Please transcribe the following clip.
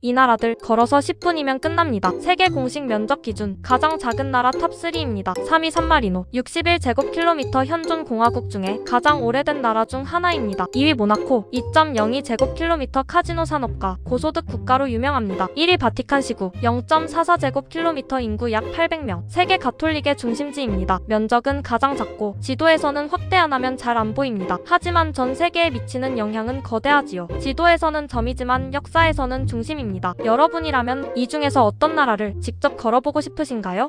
이 나라들 걸어서 10분이면 끝납니다. 세계 공식 면적 기준 가장 작은 나라 탑3입니다. 3위 산마리노 61제곱킬로미터 현존 공화국 중에 가장 오래된 나라 중 하나입니다. 2위 모나코 2.02제곱킬로미터 카지노 산업과 고소득 국가로 유명합니다. 1위 바티칸시구 0.44제곱킬로미터 인구 약 800명 세계 가톨릭의 중심지입니다. 면적은 가장 작고 지도에서는 확대안하면 잘 안 보입니다. 하지만 전 세계에 미치는 영향은 거대하지요. 지도에서는 점이지만 역사에서는 중심입니다. 여러분이라면 이 중에서 어떤 나라를 직접 걸어보고 싶으신가요?